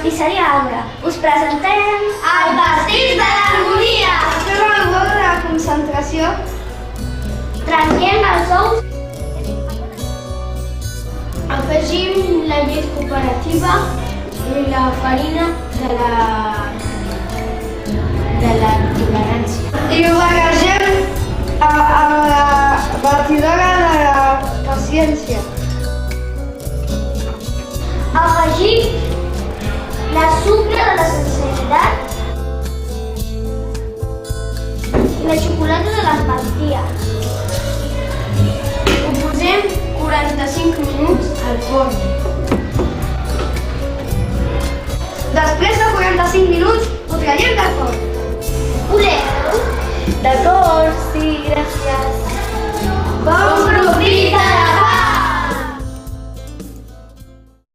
pastisseria Agra. Us presentem El pastís de l'harmonia! Fem el gol de la concentració. Trenquem els ous. Afegim la llet cooperativa i la farina de la tolerància. I ho barregem a la batidora de la paciència. Afegir la sucre de la sinceritat i la xocolata de l'empatia. Ho posem 45 minuts al forn. Després de 45 minuts ho traiem del forn. Voleu? D'acord, sí, gràcies. Bon profit!